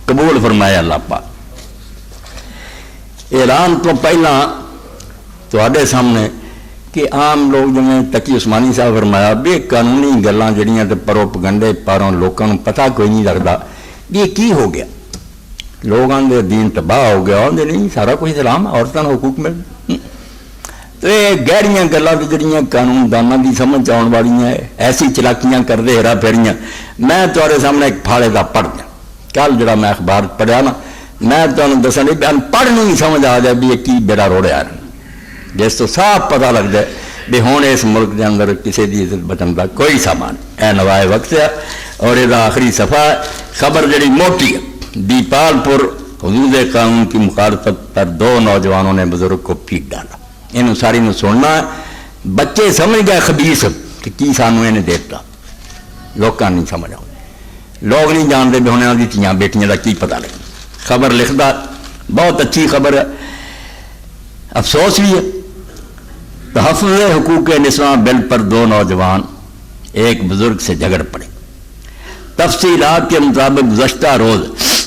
قبول فرمایا اللہ پاک۔ اعلان تو پہلا تواڈے سامنے کہ عام لوگ جویں تقی عثمانی صاحب فرمایا بے قانونی گلاں جڑیاں تے پروپگنڈے پاروں لوکاں نوں پتہ کوئی نہیں لگدا بھی یہ کی ہو گیا، لوگاں دے دین تباہ ہو گیا، آندے نہیں سارا کچھ اسلام عورتاں نوں حقوق مل تو یہ گہریاں گلاں تے جڑیاں قانون داناں دی سمجھ آਉਣ والیاں ایسی چلاکیاں کردے ہیرا پھیریاں۔ میں تواڈے سامنے ایک پھاڑے دا پڑھ دیا کل جڑا میں اخبار پڑھیا نا، میں تمہیں دسا نہیں بیان پڑھ نہیں سمجھ آ جائے بھی یہ کی بیڑا روڑیا جس تو صاف پتہ لگ جائے بھی ہوں اس ملک کے اندر کسی کی عزت بچن کا کوئی سامان اے نوائے وقت ہے۔ اور یہ آخری صفحہ خبر جڑی موٹی ہے، دیپال پور حدود قانون کی مخالفت پر 2 نوجوانوں نے بزرگ کو پیٹ ڈالا۔ انہوں ساری نو سننا ہے، بچے سمجھ گئے خبیث کہ کی سانو انہیں دیتا، لوگوں نہیں سمجھ آؤ، لوگ نہیں جانتے بھی ہونے دی تیاں بیٹیاں کا کی پتہ لگے۔ خبر لکھدا بہت اچھی خبر ہے، افسوس بھی ہے۔ تحفظ حقوق نسواں بل پر 2 نوجوان ایک بزرگ سے جھگڑ پڑے۔ تفصیلات کے مطابق گزشتہ روز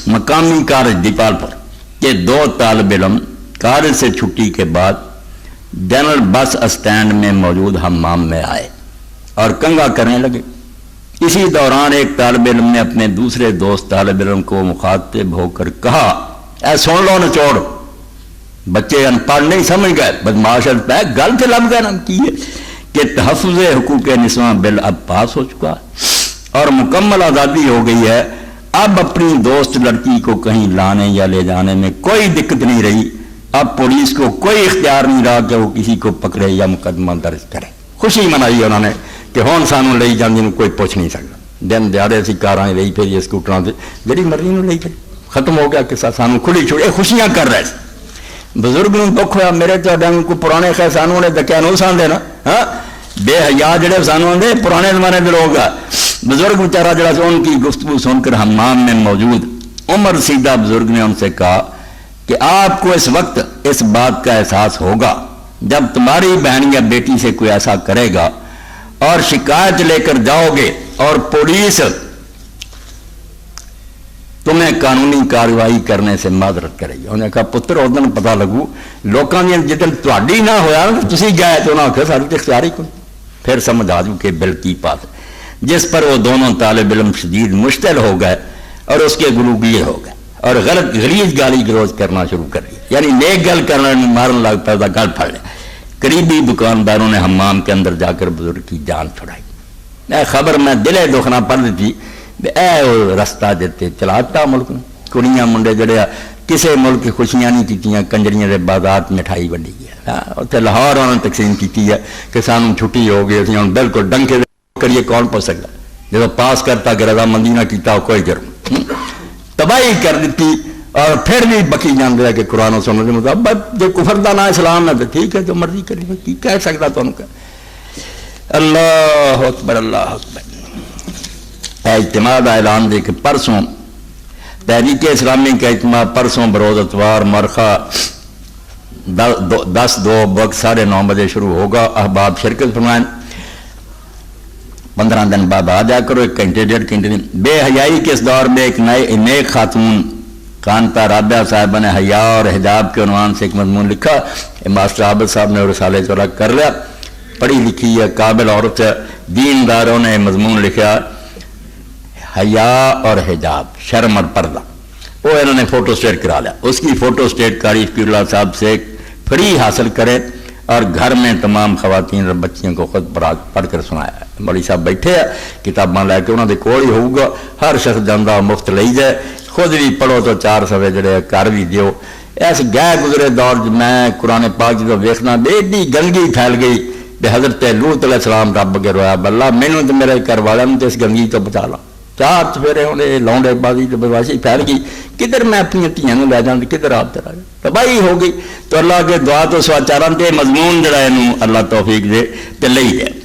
مقامی کالج دیپال پور کے 2 طالب علم کالج سے چھٹی کے بعد جنرل بس اسٹینڈ میں موجود حمام میں آئے اور کنگا کرنے لگے۔ اسی دوران ایک طالب علم نے اپنے دوسرے دوست طالب علم کو مخاطب ہو کر کہا، اے سن لو نچوڑ، بچے ان پڑھ نہیں سمجھ گئے، بدماش پہ گل سے لگ گئے نا کی ہے کہ تحفظ حقوق نسواں بل اب پاس ہو چکا اور مکمل آزادی ہو گئی ہے، اب اپنی دوست لڑکی کو کہیں لانے یا لے جانے میں کوئی دقت نہیں رہی، اب پولیس کو کوئی اختیار نہیں رہا کہ وہ کسی کو پکڑے یا مقدمہ درج کرے۔ خوشی منائی انہوں نے کہ ہون سانوں لئی جاندی نوں کوئی پوچھ نہیں سکتا، دن دیہڑے اسی کاراں لئی پھر اسکوٹراں تے جڑی مرضی نوں لئی پھر ختم ہو گیا کہ سانوں کھلی چھوڑے، خوشیاں کر رہے تھے۔ بزرگ نوں دکھ ہوا، میرے تو ڈنگ کو پرانے خیر سانوں نے دکیا نو سان دینا، ہاں بے حیا جڑے سانوں دے پرانے زمانے دے لوگ آ۔ بزرگ بیچارہ جڑا سی ان کی گفتگو سن کر حمام میں موجود عمر رسیدہ بزرگ نے ان سے کہا کہ آپ کو اس وقت اس بات کا احساس ہوگا جب تمہاری بہن یا بیٹی سے کوئی ایسا کرے گا اور شکایت لے کر جاؤ گے اور پولیس تمہیں قانونی کارروائی کرنے سے معذرت کرے گی۔ انہوں نے کہا پتر اس دن پتہ لگو لوگوں نے جدن تہاڈی نہ ہویا تسی گئے تو انہوں نے کہا سارے اختیار ہی کوئی، پھر سمجھ آ جو کہ بل کی پاس، جس پر وہ دونوں طالب علم شدید مشتعل ہو گئے اور اس کے گلوگیر ہو گئے اور غلط غلیظ گالی گلوچ کرنا شروع کر دیا، یعنی نیک گل کرنے میں مارن لگ پڑا، گل پھڑ لیا۔ قریبی دکانداروں نے حمام کے اندر جا کر بزرگ کی جان چھڑائی۔ اے خبر میں دلے دکھنا پڑھ دی اے رستہ دیتے چلاتا ملک کڑیاں منڈے جڑے کسی ملک کی خوشیاں نہیں کیتیاں، کنجریاں دے بازار مٹھائی ونڈی ہے، اتنے لاہور انہوں نے تقسیم کی ہے کہ سانوں چھٹی ہو گئی، اسی ہوں بالکل ڈنکے کریے کون پوچھ سکتا، جب پاس کرتا کہ رضامندی نہ کیتا کوئی جرم، تباہی کر دیتی اور پھر بھی بکی جان دیا کہ قرآن و سنت کے مطابق جو کفر دا نا اسلام ہے تو ٹھیک ہے جو مرضی کری، کی کہہ سکتا تو ان کا۔ اللہ اکبر اللہ اکبر۔ اجتماع کا اعلان دے کہ پرسوں تحریک اسلامی کا اجتماع پرسوں بروز اتوار مرخہ 10/2 وقت 9:30 بجے شروع ہوگا۔ احباب شرکت فرمائیں، 15 دن بعد آ جا کرو، 1 گھنٹے 1.5 گھنٹے۔ بے حیائی کے اس دور میں ایک نیک خاتون کانتا رابعہ صاحبہ نے حیا اور حجاب کے عنوان سے ایک مضمون لکھا، ماسٹر عابد صاحب نے رسالے چورا کر لیا، پڑھی لکھی ہے، قابل عورت ہے، دینداروں نے مضمون لکھا حیا اور حجاب، شرم اور پردہ، وہ انہوں نے فوٹو سٹیٹ کرا لیا۔ اس کی فوٹو سٹیٹ کاری فقیر اللہ صاحب سے فری حاصل کرے اور گھر میں تمام خواتین اور بچیوں کو خود پڑھ کر سنایا۔ مولوی صاحب بیٹھے ہیں کتاباں لے کے، انہوں نے کول ہی ہوگا، ہر شخص جاندہ مفت لئی جائے، خود بھی پڑھو تو 4 صفحے جڑے کر بھی دیو۔ ایس گئے گزرے دور میں قرآن پاک جدو ویکھنا ایڈی گندگی پھیل گئی کہ حضرت لوط علیہ السلام رب کے رویا اللہ مینوں تو میرے گھر والوں تو اس گندگی تو بچا لا، 4 چفیرے ہونے لونڈے بازی تو بدماشی پھیل گئی، کدھر میں اپنی دھیاں لے جاؤں کدھر آپ تیرا تباہی ہو گئی۔ تو اللہ کے دعا تو سواچاراں تے مضمون جڑا ہے اللہ توفیق دے تے لئی جائے۔